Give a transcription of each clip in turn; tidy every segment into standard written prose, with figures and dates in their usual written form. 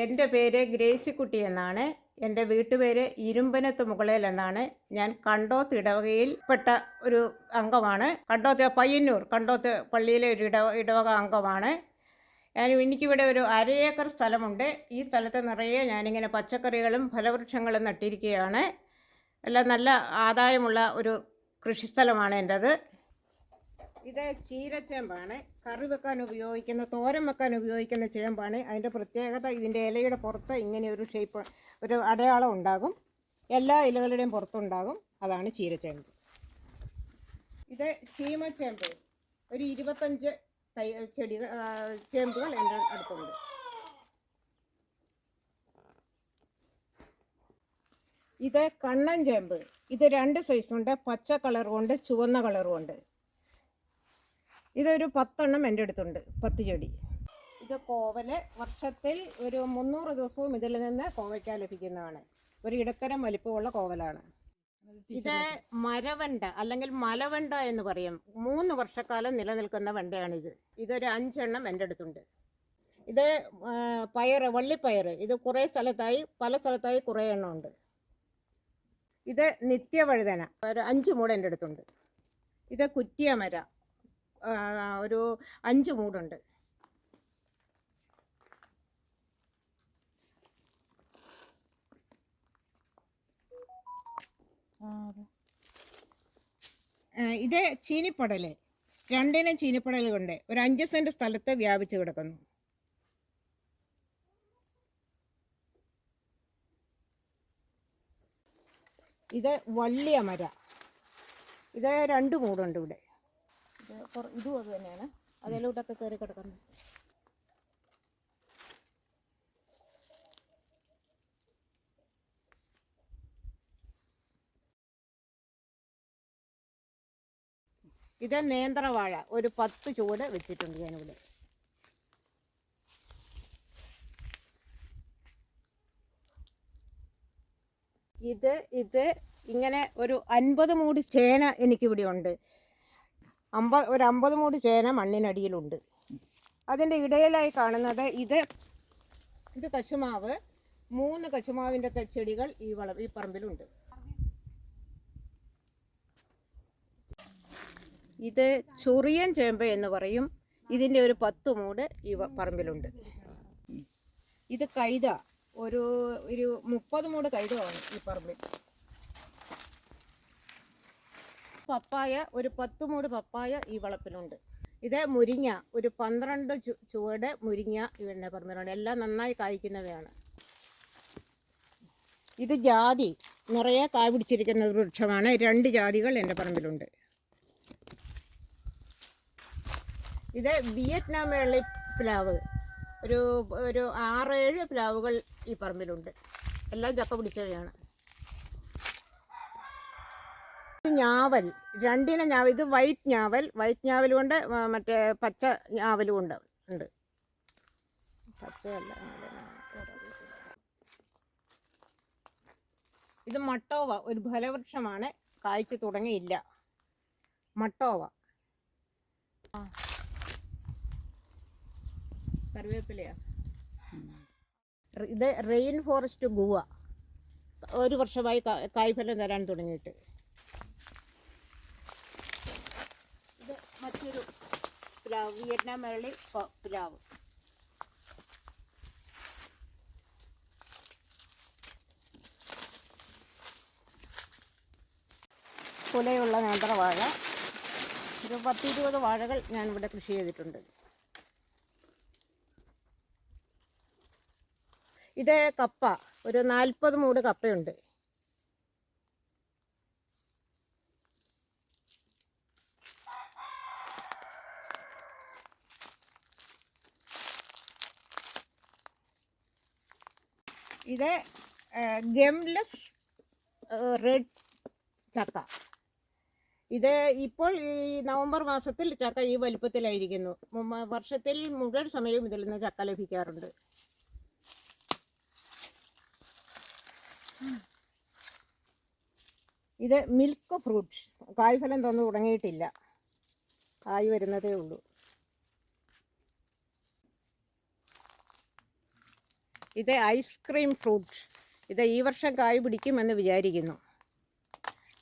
എൻ്റെ പേര് ഗ്രേസിക്കുട്ടി എന്നാണ്. എൻ്റെ വീട്ടുപേര് ഇരുമ്പനത്ത് മുകളിൽ എന്നാണ്. ഞാൻ കണ്ടോത്ത് ഇടവകയിൽപ്പെട്ട ഒരു അംഗമാണ്. പയ്യന്നൂർ കണ്ടോത്ത് പള്ളിയിലെ ഒരു ഇടവക അംഗമാണ്. എനിക്കിവിടെ ഒരു 1/2 ഏക്കർ സ്ഥലമുണ്ട്. ഈ സ്ഥലത്ത് നിറയെ ഞാനിങ്ങനെ പച്ചക്കറികളും ഫലവൃക്ഷങ്ങളും നട്ടിരിക്കുകയാണ്. എല്ലാം നല്ല ആദായമുള്ള ഒരു കൃഷിസ്ഥലമാണ് എൻ്റേത്. ഇത് ചീരച്ചേമ്പാണ്. കറി വെക്കാൻ ഉപയോഗിക്കുന്ന, തോരൻ വെക്കാൻ ഉപയോഗിക്കുന്ന ചേമ്പാണ്. അതിൻ്റെ പ്രത്യേകത ഇതിൻ്റെ ഇലയുടെ പുറത്ത് ഇങ്ങനെ ഒരു ഷേപ്പ്, ഒരു അടയാളം ഉണ്ടാകും. എല്ലാ ഇലകളുടെയും പുറത്തുണ്ടാകും. അതാണ് ചീരച്ചേമ്പ്. ഇത് ശീമച്ചേമ്പ്. ഒരു 25 ചേമ്പുകൾ എൻ്റെ അടുത്തുണ്ട്. ഇത് കണ്ണൻ ചേമ്പ്. ഇത് 2 സൈസുണ്ട്. പച്ച കളറുമുണ്ട്, ചുവന്ന കളറുമുണ്ട്. ഇതൊരു 10 എണ്ണം എൻ്റെ അടുത്തുണ്ട്, 10 ചെടി. ഇത് കോവല്. വർഷത്തിൽ ഒരു 300 ദിവസവും ഇതിൽ നിന്ന് കോവയ്ക്ക ലഭിക്കുന്നതാണ്. ഒരു ഇടത്തരം വലിപ്പമുള്ള കോവലാണ്. ഇത് മരവെണ്ട അല്ലെങ്കിൽ മലവെണ്ട എന്ന് പറയും. 3 വർഷക്കാലം നിലനിൽക്കുന്ന വെണ്ടയാണിത്. ഇതൊരു 5 എണ്ണം എൻ്റെ അടുത്തുണ്ട്. ഇത് പയറ്, വള്ളിപ്പയറ്. ഇത് കുറേ സ്ഥലത്തായി, പല സ്ഥലത്തായി കുറേ എണ്ണം ഉണ്ട്. ഇത് നിത്യവഴുതന. ഒരു 5 മൂട് എൻ്റെ അടുത്തുണ്ട്. ഇത് കുറ്റിയമര. ഒരു 5 മൂടുണ്ട്. ഇത് ചീനിപ്പടല്. 2 ഇനം ചീനിപ്പടൽ കൊണ്ട് ഒരു 5 സെൻറ്റ് സ്ഥലത്ത് വ്യാപിച്ചു കിടക്കുന്നു. ഇത് വള്ളിയമര. ഇത് 2 മൂടുണ്ട് ഇവിടെ. ഇതും അത് തന്നെയാണ്. അതിലോട്ടൊക്കെ കയറി കിടക്കുന്നത്. ഇത് നേന്ത്രവാഴ. ഒരു 10 ചുവട് വെച്ചിട്ടുണ്ട് ഞാനിവിടെ. ഇത് ഇങ്ങനെ ഒരു 50 മൂട് ചേന എനിക്കിവിടെ ഉണ്ട്. ഒരു 50 മൂട് ചേന മണ്ണിനടിയിലുണ്ട്. അതിൻ്റെ ഇടയിലായി കാണുന്നത് ഇത് കശുമാവ്. 3 കശുമാവിൻ്റെ ചെടികൾ ഈ പറമ്പിലുണ്ട്. ഇത് ചൊറിയൻ ചേമ്പ് എന്ന് പറയും. ഇതിൻ്റെ ഒരു 10 മൂട് ഈ പറമ്പിലുണ്ട്. ഇത് കൈത. ഒരു 30 മൂട് കൈതമാണ് ഈ പറമ്പിൽ. പപ്പായ. ഒരു 10 മൂട് പപ്പായ ഈ വളപ്പിലുണ്ട്. ഇത് മുരിങ്ങ. ഒരു 12 ചുവട് മുരിങ്ങ ഇവൻ്റെ പറമ്പിലുണ്ട്. എല്ലാം നന്നായി കായ്ക്കുന്നവയാണ്. ഇത് ജാതി. നിറയെ കായ് പിടിച്ചിരിക്കുന്ന ഒരു വൃക്ഷമാണ്. 2 ജാതികൾ എൻ്റെ പറമ്പിലുണ്ട്. ഇത് വിയറ്റ്നാം വെള്ളി പ്ലാവ്. ഒരു 6-7 പ്ലാവുകൾ ഈ പറമ്പിലുണ്ട്. എല്ലാം ചക്ക പിടിച്ചവയാണ്. ഞാവൽ. 2 ഇനം ഞാവൽ. ഇത് വൈറ്റ് ഞാവലും ഉണ്ട്, മറ്റേ പച്ച ഞാവലും ഉണ്ട്. പച്ചയല്ല. ഇത് മട്ടോവ. ഒരു ഫലവൃക്ഷമാണ്. കായ്ച്ചു തുടങ്ങിയില്ല. മട്ടോവ. കറിവേപ്പിലയാ. ഇത് റെയിൻ ഫോറസ്റ്റ് ഗുവ. 1 വർഷമായി കായ്ഫലം തരാൻ തുടങ്ങിയിട്ട്. ഇത് മറ്റൊരു പ്ലാവ്. വിയറ്റ്നാം വെള്ളി പ്ലാവ്. കുലയുള്ള നേന്ത്രവാഴ. ഒരു 10-20 വാഴകൾ ഞാനിവിടെ കൃഷി ചെയ്തിട്ടുണ്ട്. ഇത് കപ്പ. ഒരു 40 മൂട് കപ്പയുണ്ട്. ഇത് ഗംലെസ് റെഡ് ചക്ക. ഇത് ഇപ്പോൾ ഈ നവംബർ മാസത്തിൽ ചക്ക ഈ വലുപ്പത്തിലായിരിക്കുന്നു. വർഷത്തിൽ മുഴുവൻ സമയവും ഇതിൽ നിന്ന് ചക്ക ലഭിക്കാറുണ്ട്. ഇത് മിൽക്ക് ഫ്രൂട്ട്. കായ്ഫലം തന്നു തുടങ്ങിയിട്ടില്ല. ആയി വരുന്നതേ ഉള്ളൂ. ഇത് ഐസ്ക്രീം ഫ്രൂട്ട്. ഇത് ഈ വർഷം കായ് പിടിക്കുമെന്ന് വിചാരിക്കുന്നു.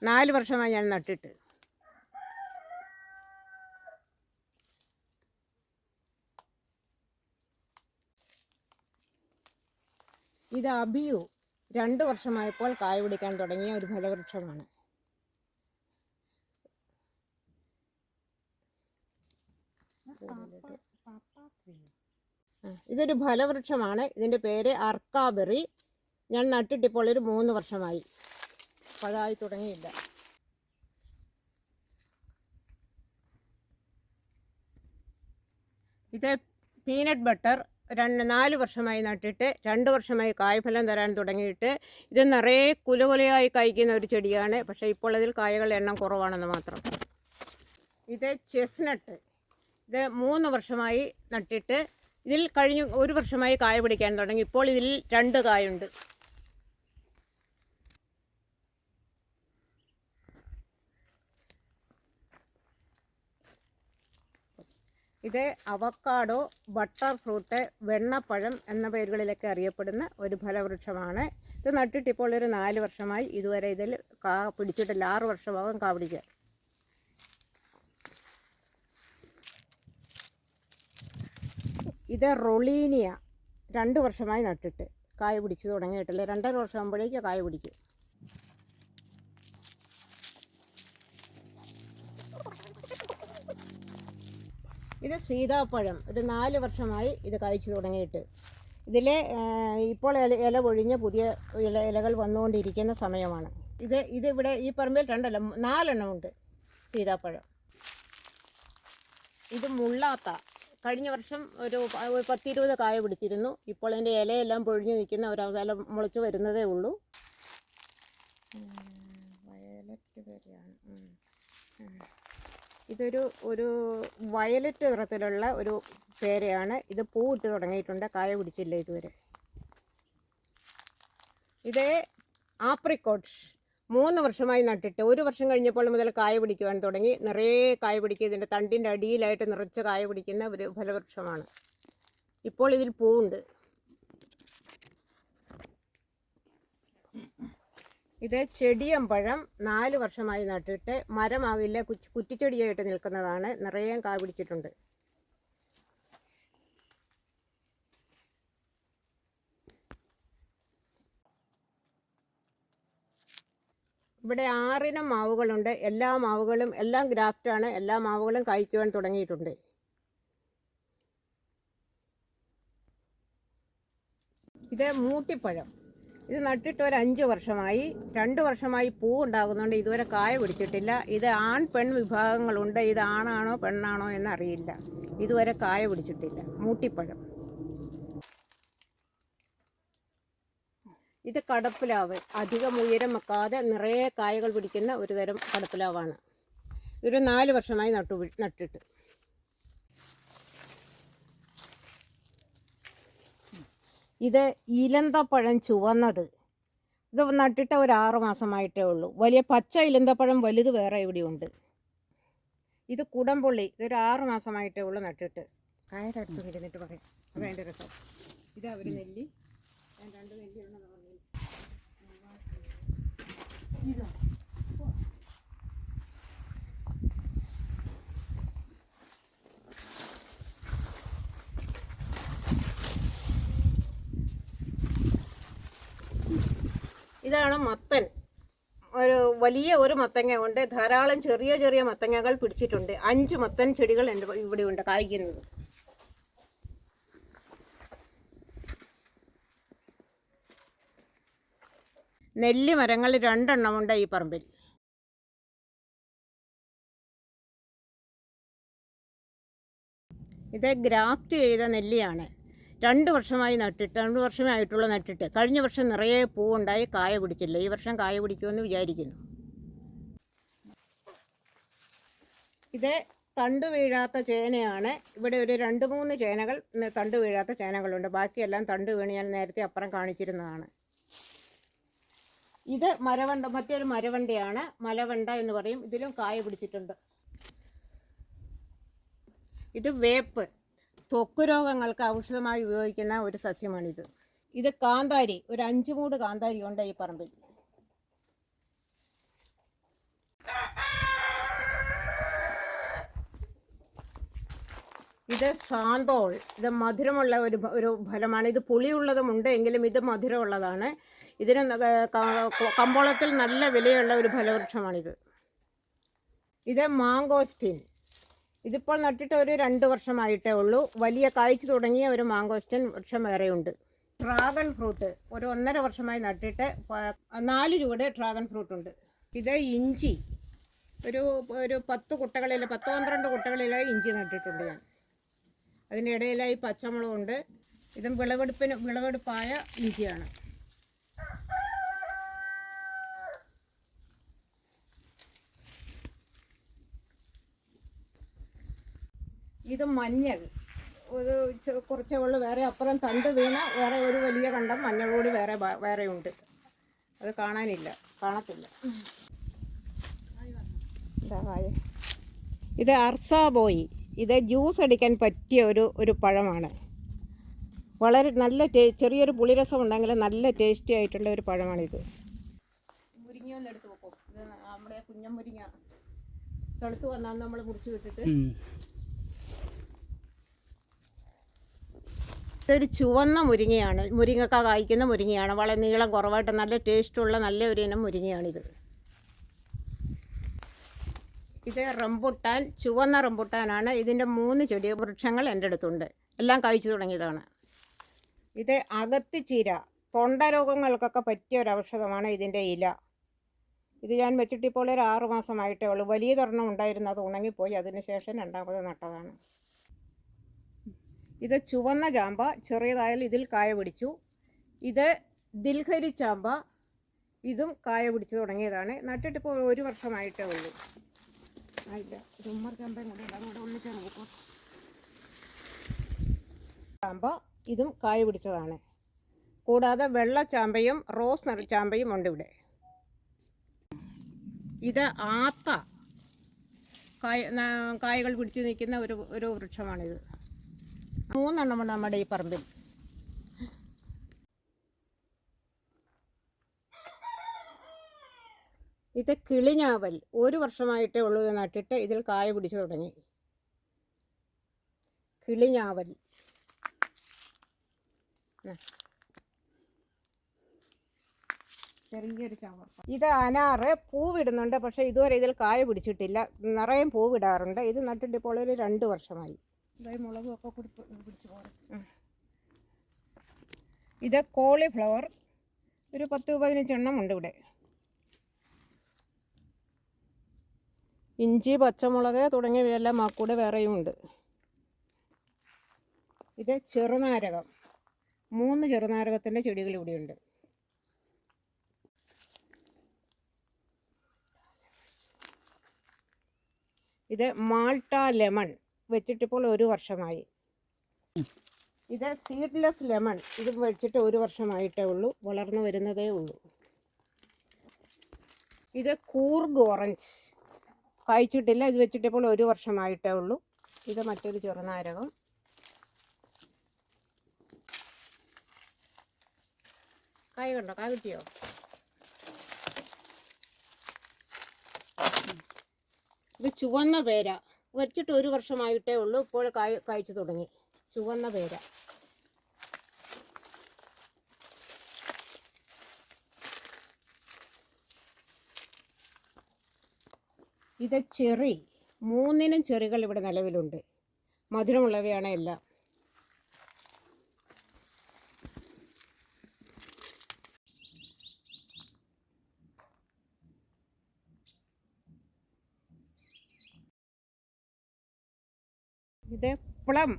4 വർഷമായി ഞാൻ നട്ടിട്ട്. ഇത് അബിയു. 2 വർഷമായപ്പോൾ കായ് പിടിക്കാൻ തുടങ്ങിയ ഒരു ഫലവൃക്ഷമാണ്. ഇതൊരു ഫലവൃക്ഷമാണ്. ഇതിൻ്റെ പേര് അർക്കാബെറി. ഞാൻ നട്ടിട്ടിപ്പോൾ ഒരു 3 വർഷമായി. പഴമായി തുടങ്ങിയില്ല. ഇത് പീനട്ട് ബട്ടർ. 4 വർഷമായി നട്ടിട്ട് 2 വർഷമായി കായ്ഫലം തരാൻ തുടങ്ങിയിട്ട്. ഇത് നിറയെ കുലകുലയായി കായ്ക്കുന്ന ഒരു ചെടിയാണ്. പക്ഷേ ഇപ്പോൾ അതിൽ കായകളുടെ എണ്ണം കുറവാണെന്ന് മാത്രം. ഇത് ചെസ്നട്ട്. ഇത് 3 വർഷമായി നട്ടിട്ട് ഇതിൽ കഴിഞ്ഞ 1 വർഷമായി കായ പിടിക്കാൻ തുടങ്ങി. ഇപ്പോൾ ഇതിൽ 2 കായുണ്ട്. ഇത് അവക്കാഡോ, ബട്ടർ ഫ്രൂട്ട്, വെണ്ണപ്പഴം എന്ന പേരുകളിലൊക്കെ അറിയപ്പെടുന്ന ഒരു ഫലവൃക്ഷമാണ്. ഇത് നട്ടിട്ട് ഇപ്പോൾ ഒരു 4 വർഷമായി. ഇതുവരെ ഇതിൽ കാ പിടിച്ചിട്ടില്ല. 6 വർഷമാകും കാ പിടിക്കാൻ. ഇത് റൊളീനിയ. 2 വർഷമായി നട്ടിട്ട് കായ പിടിച്ചു തുടങ്ങിയിട്ടില്ല. 2.5 വർഷം ആകുമ്പോഴേക്കും കായ പിടിക്കും. ഇത് സീതാപ്പഴം. ഒരു 4 വർഷമായി ഇത് കഴിച്ചു തുടങ്ങിയിട്ട്. ഇതിൽ ഇപ്പോൾ ഇല പൊഴിഞ്ഞ് പുതിയ ഇലകൾ വന്നുകൊണ്ടിരിക്കുന്ന സമയമാണ്. ഇതിവിടെ ഈ പറമ്പിൽ 4 എണ്ണമുണ്ട് സീതാപ്പഴം. ഇത് മുള്ളാത്ത. കഴിഞ്ഞ വർഷം ഒരു 10-20 കായ പിടിച്ചിരുന്നു. ഇപ്പോൾ അതിൻ്റെ ഇലയെല്ലാം പൊഴിഞ്ഞ് നിൽക്കുന്ന ഒരവസ്ഥ, മുളച്ച് വരുന്നതേ ഉള്ളൂ. വയലറ്റ് പേരയാണ്. ഇതൊരു വയലറ്റ് നിറത്തിലുള്ള ഒരു പേരയാണ്. ഇത് പൂവിട്ട് തുടങ്ങിയിട്ടുണ്ട്. കായ പിടിച്ചില്ല ഇതുവരെ. ഇത് ആപ്രിക്കോട്ട്സ്. 3 വർഷമായി നട്ടിട്ട് 1 വർഷം കഴിഞ്ഞപ്പോൾ മുതൽ കായ പിടിക്കുവാൻ തുടങ്ങി. നിറയെ കായ പിടിക്കുക. ഇതിൻ്റെ തണ്ടിൻ്റെ അടിയിലായിട്ട് നിറച്ച് കായ പിടിക്കുന്ന ഒരു ഫലവൃക്ഷമാണ്. ഇപ്പോൾ ഇതിൽ പൂവുണ്ട്. ഇത് ചെടിയമ്പഴം. 4 വർഷമായി നട്ടിട്ട്. മരമാകില്ല, കുറ്റിച്ചെടിയായിട്ട് നിൽക്കുന്നതാണ്. നിറയെ കായ പിടിച്ചിട്ടുണ്ട്. ഇവിടെ 6 ഇനം മാവുകളുണ്ട്. എല്ലാ മാവുകളും എല്ലാം ഗ്രാഫ്റ്റാണ്. എല്ലാ മാവുകളും കായ്ക്കുവാൻ തുടങ്ങിയിട്ടുണ്ട്. ഇത് മൂട്ടിപ്പഴം. ഇത് നട്ടിട്ട് ഒരു 5 വർഷമായി. 2 വർഷമായി പൂ ഉണ്ടാകുന്നുണ്ട്. ഇതുവരെ കായ പിടിച്ചിട്ടില്ല. ഇത് ആൺ പെൺ വിഭാഗങ്ങളുണ്ട്. ഇത് ആണാണോ പെണ്ണാണോ എന്നറിയില്ല. ഇതുവരെ കായ പിടിച്ചിട്ടില്ല. മൂട്ടിപ്പഴം. ഇത് കടപ്പിലാവ്. അധികം ഉയരം വെക്കാതെ നിറയെ കായകൾ പിടിക്കുന്ന ഒരു തരം കടപ്പിലാവാണ്. ഒരു 4 വർഷമായി നട്ടിട്ട്. ഇത് ഇലന്തപ്പഴം ചുവന്നത്. ഇത് നട്ടിട്ട് ഒരു 6 മാസമായിട്ടേ ഉള്ളൂ. വലിയ പച്ച ഇലന്തപ്പഴം വലുത് വേറെ ഇവിടെയുണ്ട്. ഇത് കുടംപുള്ളി. ഇതൊരു 6 മാസമായിട്ടേ ഉള്ളൂ നട്ടിട്ട്. കായയുടെ അടുത്ത് ഇരുന്നിട്ട് പറയാം. അതതിൻ്റെ രസം. ഇത് അവർ നെല്ലി. ഞാൻ 2 നെല്ലിയുണ്ടെന്ന് പറഞ്ഞു. ഇതാണ് മത്തൻ. വലിയ ഒരു മത്തങ്ങ കൊണ്ട് ധാരാളം ചെറിയ ചെറിയ മത്തങ്ങകൾ പിടിച്ചിട്ടുണ്ട്. 5 മത്തൻ ചെടികൾ എൻ്റെ ഇവിടെ ഉണ്ട് കായ്ക്കുന്നത്. നെല്ലി മരങ്ങൾ 2 എണ്ണമുണ്ട് ഈ പറമ്പിൽ. ഇത് ഗ്രാഫ്റ്റ് ചെയ്ത നെല്ലിയാണ്. 2 വർഷമായി നട്ടിട്ട്. 2 വർഷമേ ആയിട്ടുള്ള നട്ടിട്ട്. കഴിഞ്ഞ വർഷം നിറയെ പൂവുണ്ടായി. കായ പിടിച്ചില്ല. ഈ വർഷം കായ പിടിക്കുമെന്ന് വിചാരിക്കുന്നു. ഇത് തണ്ട് വീഴാത്ത ചേനയാണ്. ഇവിടെ ഒരു 2-3 ചേനകൾ തണ്ട് വീഴാത്ത ചേനകളുണ്ട്. ബാക്കിയെല്ലാം തണ്ട് വീണ് ഞാൻ നേരത്തെ അപ്പുറം കാണിച്ചിരുന്നതാണ്. ഇത് മരവണ്ട. മറ്റൊരു മരവണ്ടയാണ്. മലവണ്ട എന്ന് പറയും. ഇതിലും കായ പിടിച്ചിട്ടുണ്ട്. ഇത് വേപ്പ്. ത്വക്ക് രോഗങ്ങൾക്ക് ഔഷധമായി ഉപയോഗിക്കുന്ന ഒരു സസ്യമാണിത്. ഇത് കാന്താരി, ഒരു 5 മൂട് കാന്താരി ഉണ്ട് ഈ പറമ്പിൽ. ഇത് സാന്തോൾ. ഇത് മധുരമുള്ള ഒരു ഫലമാണ്. ഇത് പുളിയുള്ളതും ഉണ്ട്, എങ്കിലും ഇത് മധുരമുള്ളതാണ്. ഇതിന് കമ്പോളത്തിൽ നല്ല വിലയുള്ള ഒരു ഫലവൃക്ഷമാണിത്. ഇത് മാങ്കോസ്റ്റിൻ. ഇതിപ്പോൾ നട്ടിട്ട് ഒരു 2 വർഷമായിട്ടേ ഉള്ളൂ. വലിയ കായ്ച്ചു തുടങ്ങിയ ഒരു മാങ്കോസ്റ്റിൻ വൃക്ഷം വേറെയുണ്ട്. ഡ്രാഗൺ ഫ്രൂട്ട് ഒരു 1.5 വർഷമായി നട്ടിട്ട് 4 രൂപയുടെ ഡ്രാഗൺ ഫ്രൂട്ട് ഉണ്ട്. ഇത് ഇഞ്ചി. ഒരു 10 കുട്ടകളിൽ 10-12 കുട്ടകളിലായി ഇഞ്ചി നട്ടിട്ടുണ്ട് ഞാൻ. അതിനിടയിലായി പച്ചമുളകുണ്ട്. ഇതും വിളവെടുപ്പായ ഇഞ്ചിയാണ്. ഇത് മഞ്ഞൾ. കുറച്ചേ ഉള്ളൂ. വേറെ അപ്പുറം തണ്ട് വീണ വേറെ ഒരു വലിയ കണ്ടം മഞ്ഞൾ കൂടി വേറെ ഉണ്ട്. അത് കാണത്തില്ല. ഇത് അർസാബോയി. ഇത് ജ്യൂസ് അടിക്കാൻ പറ്റിയ ഒരു പഴമാണ്. വളരെ നല്ല ചെറിയൊരു പുളിരസം ഉണ്ടെങ്കിലും നല്ല ടേസ്റ്റി ആയിട്ടുള്ള ഒരു പഴമാണിത്. മുരിങ്ങയൊന്നും എടുത്ത് വെക്കും. ഇത് നമ്മുടെ കുഞ്ഞൻ മുരിങ്ങ തളുത്ത് വന്നാൽ നമ്മൾ മുറിച്ച് വിട്ടിട്ട്. ഇതൊരു ചുവന്ന മുരിങ്ങയാണ്. മുരിങ്ങക്ക കായ്ക്കുന്ന മുരിങ്ങയാണ്. വളരെ നീളം കുറവായിട്ട് നല്ല ടേസ്റ്റുള്ള നല്ല ഒരു ഇനം മുരിങ്ങയാണിത്. ഇത് റംബുട്ടാൻ. ചുവന്ന റംബുട്ടാനാണ്. ഇതിൻ്റെ 3 വൃക്ഷങ്ങൾ എൻ്റെ അടുത്തുണ്ട്. എല്ലാം കായ്ച്ചു തുടങ്ങിയതാണ്. ഇത് അകത്തിച്ചീര. തൊണ്ട രോഗങ്ങൾക്കൊക്കെ പറ്റിയ ഒരു ഔഷധമാണ് ഇതിൻ്റെ ഇല. ഇത് ഞാൻ വെച്ചിട്ടിപ്പോൾ ഒരു 6 മാസമായിട്ടേ ഉള്ളൂ. വലിയതൊരെണ്ണം ഉണ്ടായിരുന്നു, അത് ഉണങ്ങിപ്പോയി. അതിനുശേഷം 2ാമത് നട്ടതാണ്. ഇത് ചുവന്ന ചാമ്പ. ചെറിയതായാലും ഇതിൽ കായ പിടിച്ചു. ഇത് ദിൽഹരി ചാമ്പ. ഇതും കായ പിടിച്ചു തുടങ്ങിയതാണ്. നട്ടിട്ടിപ്പോൾ 1 വർഷമായിട്ടേ ഉള്ളൂ. ചാമ്പ ഇതും കായ പിടിച്ചതാണ്. കൂടാതെ വെള്ളച്ചാമ്പയും റോസ് നിറച്ചാമ്പയും ഉണ്ട് ഇവിടെ. ഇത് ആത്ത. കായകൾ പിടിച്ചു നിൽക്കുന്ന ഒരു വൃക്ഷമാണിത്. 3 എണ്ണമുണ്ട് നമ്മുടെ ഈ പറമ്പിൽ. ഇത് കിളിഞ്ഞാവൽ. 1 വർഷമായിട്ടേ ഉള്ളൂ ഇത് നട്ടിട്ട്. ഇതിൽ കായ പിടിച്ചു തുടങ്ങി. കിളിഞ്ഞാവൽ ചെറിയൊരു ചാമ്പ. ഇത് അനാറ്. പൂവിടുന്നുണ്ട്, പക്ഷേ ഇതുവരെ ഇതിൽ കായ പിടിച്ചിട്ടില്ല. നിറയെ പൂവിടാറുണ്ട്. ഇത് നട്ടിട്ട് ഇപ്പോൾ ഒരു 2 വർഷമായി. മുളകൊക്കെ പിടിച്ചു പോരും. ഇത് കോളിഫ്ലവർ. ഒരു 10-15 എണ്ണം ഉണ്ട് ഇവിടെ. ഇഞ്ചി, പച്ചമുളക് തുടങ്ങിയവയെല്ലാം കൂടെ വേറെയും ഉണ്ട്. ഇത് ചെറുനാരകം. 3 ചെറുനാരകത്തിൻ്റെ ചെടികൾ ഇവിടെയുണ്ട്. ഇത് മാൾട്ട ലെമൺ. വെച്ചിട്ടിപ്പോൾ 1 വർഷമായി. ഇത് സീഡ്ലെസ് ലെമൺ. ഇത് വെച്ചിട്ട് 1 വർഷമായിട്ടേ ഉള്ളൂ. വളർന്നു വരുന്നതേ ഉള്ളൂ. ഇത് കൂർഗ് ഓറഞ്ച്. കായ്ച്ചിട്ടില്ല. ഇത് വെച്ചിട്ടിപ്പോൾ 1 വർഷമായിട്ടേ ഉള്ളൂ. ഇത് മറ്റൊരു ചെറുനാരകം. കായ കണ്ടോ? കായ കിട്ടിയോ? ഇത് ചുവന്ന പേര. വെച്ചിട്ട് 1 വർഷമായിട്ടേ ഉള്ളൂ. ഇപ്പോൾ കായ്ച്ചു തുടങ്ങി. ചുവന്ന പേര. ഇത് ചെറി. 3 ചെറികൾ ഇവിടെ നിലവിലുണ്ട്. മധുരമുള്ളവയാണ് എല്ലാം. ഇത് പ്ലം.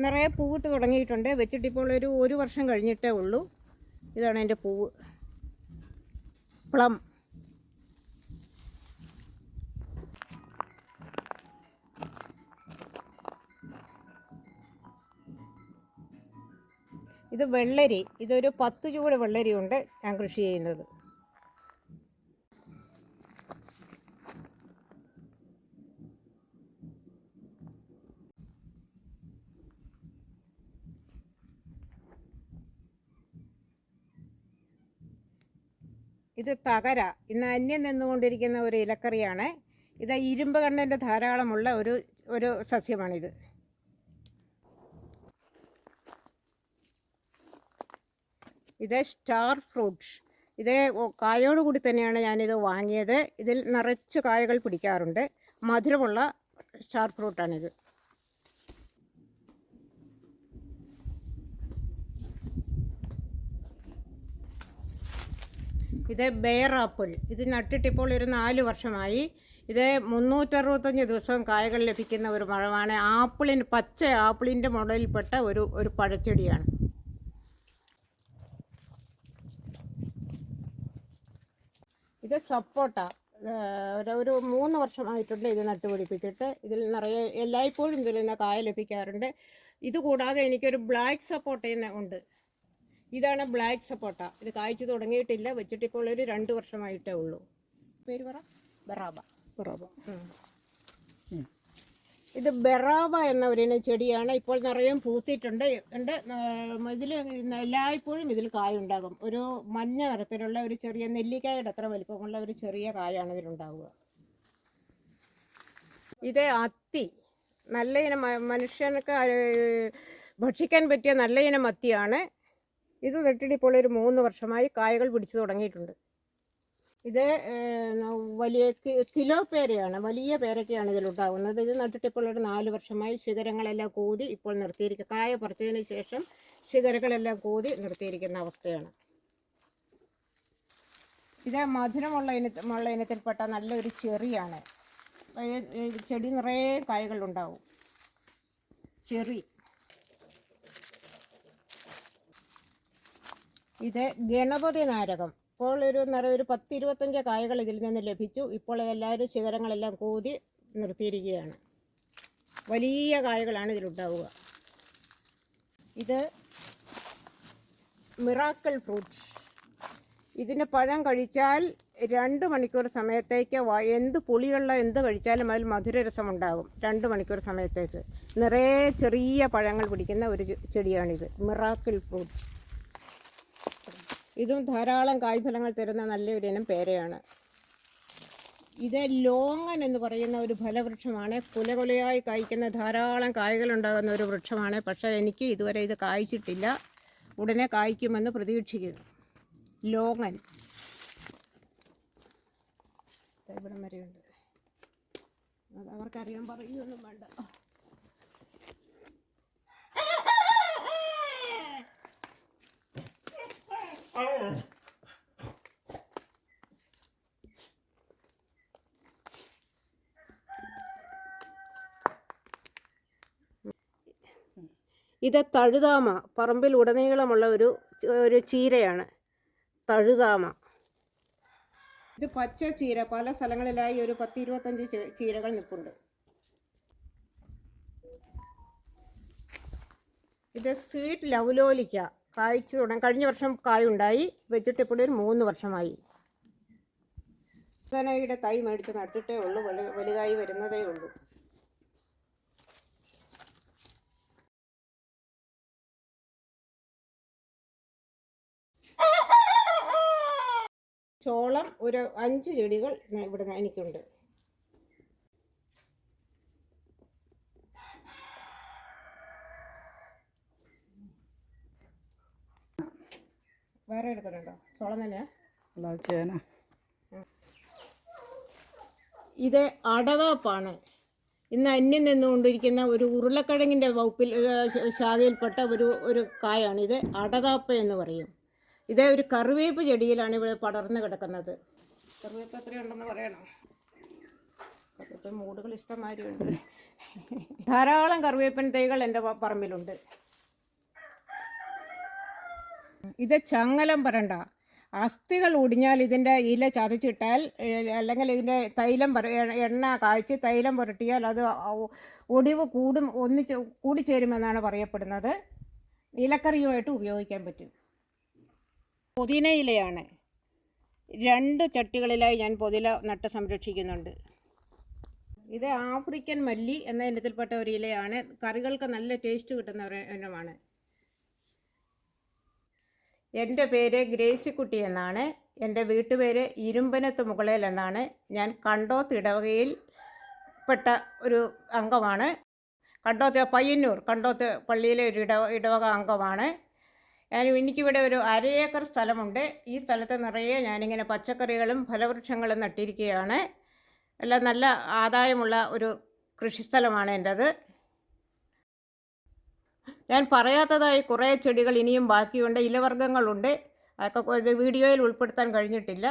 നിറയെ പൂവിട്ട് തുടങ്ങിയിട്ടുണ്ട്. വെച്ചിട്ടിപ്പോൾ ഒരു 1 വർഷം കഴിഞ്ഞിട്ടേ ഉള്ളൂ. ഇതാണ് എൻ്റെ പൂവ്. പ്ലം. ഇത് വെള്ളരി. ഇതൊരു 10 ചൂട് വെള്ളരിയുണ്ട് ഞാൻ കൃഷി ചെയ്യുന്നത്. ഇത് തകര, ഇന്ന് അന്യം നിന്നുകൊണ്ടിരിക്കുന്ന ഒരു ഇലക്കറിയാണ്. ഇത് ഇരുമ്പ് കണ്ടന്റ് ധാരാളമുള്ള ഒരു സസ്യമാണിത്. ഇത് സ്റ്റാർ ഫ്രൂട്ട്. ഇത് കായോടുകൂടി തന്നെയാണ് ഞാനിത് വാങ്ങിയത്. ഇതിൽ നിറച്ച് കായകൾ പിടിക്കാറുണ്ട്. മധുരമുള്ള സ്റ്റാർ ഫ്രൂട്ടാണിത്. ഇത് ബെയർ ആപ്പിൾ. ഇത് നട്ടിട്ടിപ്പോൾ ഒരു 4 വർഷമായി. ഇത് 365 ദിവസവും കായകൾ ലഭിക്കുന്ന ഒരു മരമാണ്. പച്ച ആപ്പിളിൻ്റെ മോഡലിൽപ്പെട്ട ഒരു പഴച്ചെടിയാണ്. ഇത് സപ്പോട്ട. ഒരു 3 വർഷമായിട്ടുണ്ട് ഇത് നട്ടുപിടിപ്പിച്ചിട്ട്. ഇതിൽ നിറയെ എല്ലായ്പ്പോഴും ഇതിൽ നിന്ന് കായ ലഭിക്കാറുണ്ട്. ഇതുകൂടാതെ എനിക്കൊരു ബ്ലാക്ക് സപ്പോട്ട ഉണ്ട്. ഇതാണ് ബ്ലാക്ക് സപ്പോട്ട. ഇത് കായ്ച്ചു തുടങ്ങിയിട്ടില്ല, വെച്ചിട്ടിപ്പോൾ ഒരു 2 വർഷമായിട്ടേ ഉള്ളൂ. പേര് പറ. ബറാബ. ഇത് ബറാബ എന്ന ഒരു ചെടിയാണ്. ഇപ്പോൾ നിറയെ പൂത്തിട്ടുണ്ട്. ഇതിൽ എല്ലായ്പ്പോഴും ഇതിൽ കായുണ്ടാകും. ഒരു മഞ്ഞ നിറത്തിലുള്ള ഒരു ചെറിയ നെല്ലിക്കായുടെ അത്ര വലിപ്പമുള്ള ഒരു ചെറിയ കായാണ് ഇതിലുണ്ടാവുക. ഇത് അത്തി. നല്ല ഇനം, മനുഷ്യനൊക്കെ ഭക്ഷിക്കാൻ പറ്റിയ നല്ല ഇനം അത്തിയാണ്. ഇത് നട്ടിട്ടിപ്പോൾ ഒരു 3 വർഷമായി കായകൾ പിടിച്ചു തുടങ്ങിയിട്ടുണ്ട്. ഇത് വലിയ കിലോ പേരയാണ്, വലിയ പേരൊക്കെയാണ് ഇതിലുണ്ടാകുന്നത്. ഇത് നട്ടിട്ടിപ്പോൾ ഒരു 4 വർഷമായി. ശിഖരങ്ങളെല്ലാം കൂതി ഇപ്പോൾ നിർത്തിയിരിക്കുക. കായ പറിച്ചതിന് ശേഷം ശിഖരങ്ങളെല്ലാം കൂതി നിർത്തിയിരിക്കുന്ന അവസ്ഥയാണ്. ഇത് മധുരമുള്ള ഇനത്തിൽപ്പെട്ട നല്ലൊരു ചെറിയാണ്. ചെടി നിറയെ കായകളുണ്ടാവും. ചെറി. ഇത് ഗണപതി നാരകം. ഇപ്പോൾ ഒരു 10-25 കായകൾ ഇതിൽ നിന്ന് ലഭിച്ചു. ഇപ്പോൾ എല്ലാവരും ശിഖരങ്ങളെല്ലാം കൂതി നിർത്തിയിരിക്കുകയാണ്. വലിയ കായകളാണ് ഇതിലുണ്ടാവുക. ഇത് മിറാക്കിൾ ഫ്രൂട്ട്. ഇതിൻ്റെ പഴം കഴിച്ചാൽ 2 മണിക്കൂർ സമയത്തേക്ക് എന്ത് പുളിയുള്ള എന്ത് കഴിച്ചാലും അതിൽ മധുരരസമുണ്ടാകും. 2 മണിക്കൂർ സമയത്തേക്ക് നിറയെ ചെറിയ പഴങ്ങൾ പിടിക്കുന്ന ഒരു ചെടിയാണിത്, മിറാക്കിൾ ഫ്രൂട്ട്. ഇതും ധാരാളം കായ്ഫലങ്ങൾ തരുന്ന നല്ലൊരു ഇനം പേരയാണ്. ഇത് ലോങ്ങൻ എന്ന് പറയുന്ന ഒരു ഫലവൃക്ഷമാണ്. കുലകുലയായി കായ്ക്കുന്ന ധാരാളം കായ്കളുണ്ടാകുന്ന ഒരു വൃക്ഷമാണ്. പക്ഷേ എനിക്ക് ഇതുവരെ ഇത് കായ്ച്ചിട്ടില്ല. ഉടനെ കായ്ക്കുമെന്ന് പ്രതീക്ഷിക്കുന്നു. ലോങ്ങൻ ഇവിടം വരെയുണ്ട്. അത് അവർക്കറിയാൻ പറയുകയൊന്നും വേണ്ട. ഇത് തഴുതാമ. പറമ്പിൽ ഉടനീളമുള്ള ഒരു ചീരയാണ് തഴുതാമ. ഇത് പച്ച ചീര. പല സ്ഥലങ്ങളിലായി ഒരു 10-25 ചീരകൾ നിൽപ്പുണ്ട്. ഇത് സ്വീറ്റ് ലവ്ലോലിക്ക. കായ്ച്ചു തുടങ്ങി. കഴിഞ്ഞ വർഷം കായുണ്ടായി. വെച്ചിട്ട് ഇപ്പോൾ ഒരു 3 വർഷമായി. യുടെ തൈ മേടിച്ച് നട്ടിട്ടേ ഉള്ളൂ. വലുതായി വരുന്നതേ ഉള്ളൂ. ചോളം ഒരു 5 ചെടികൾ ഇവിടെ എനിക്കുണ്ട്. വേറെ എടുക്കുന്നുണ്ടോ? ചോളം തന്നെയാ? ചേന. ഇത് അടവാപ്പാണ്. ഇന്ന് അന്യം നിന്നുകൊണ്ടിരിക്കുന്ന ഒരു ഉരുളക്കിഴങ്ങിൻ്റെ വകുപ്പിൽ ശാഖയിൽപ്പെട്ട ഒരു കായാണ്. ഇത് അടതാപ്പ എന്ന് പറയും. ഇത് ഒരു കറിവേപ്പ് ചെടിയിലാണ് ഇവിടെ പടർന്ന് കിടക്കുന്നത്. കറിവേപ്പ് എത്രയുണ്ടെന്ന് പറയണം. കറിവേപ്പ് മൂടുകൾ ഇഷ്ടംമാതിരിയുണ്ട്. ധാരാളം കറിവേപ്പൻ തൈകൾ എൻ്റെ പറമ്പിലുണ്ട്. ഇത് ചങ്ങലം പരണ്ട. അസ്ഥികൾ ഒടിഞ്ഞാൽ ഇതിൻ്റെ ഇല ചതച്ചിട്ടാൽ, അല്ലെങ്കിൽ ഇതിൻ്റെ എണ്ണ കായ്ച്ച് തൈലം പുരട്ടിയാൽ അത് ഒടിവ് കൂടിച്ചേരുമെന്നാണ് പറയപ്പെടുന്നത്. ഇലക്കറിയുമായിട്ട് ഉപയോഗിക്കാൻ പറ്റും. പുതിന ഇലയാണ്. 2 ചട്ടികളിലായി ഞാൻ പുതിന നട്ട് സംരക്ഷിക്കുന്നുണ്ട്. ഇത് ആഫ്രിക്കൻ മല്ലി എന്ന ഇനത്തിൽപ്പെട്ട ഒരു ഇലയാണ്. കറികൾക്ക് നല്ല ടേസ്റ്റ് കിട്ടുന്ന ഒരു ഇനമാണ്. എൻ്റെ പേര് ഗ്രേസിക്കുട്ടി എന്നാണ്. എൻ്റെ വീട്ടുപേര് ഇരുമ്പനത്ത് മുകളേൽ എന്നാണ്. ഞാൻ കണ്ടോത്ത് ഇടവകയിൽ പെട്ട ഒരു അംഗമാണ്. കണ്ടോത്ത് പയ്യന്നൂർ കണ്ടോത്ത് പള്ളിയിലെ ഒരു ഇടവക അംഗമാണ്. എനിക്കിവിടെ ഒരു 1/2 ഏക്കർ സ്ഥലമുണ്ട്. ഈ സ്ഥലത്ത് നിറയെ ഞാനിങ്ങനെ പച്ചക്കറികളും ഫലവൃക്ഷങ്ങളും നട്ടിരിക്കുകയാണ്. എല്ലാം നല്ല ആദായമുള്ള ഒരു കൃഷിസ്ഥലമാണ് എൻ്റേത്. ഞാൻ പറയാത്തതായി കുറേ ചെടികൾ ഇനിയും ബാക്കിയുണ്ട്. ഇലവർഗ്ഗങ്ങളുണ്ട്. അതൊക്കെ വീഡിയോയിൽ ഉൾപ്പെടുത്താൻ കഴിഞ്ഞിട്ടില്ല.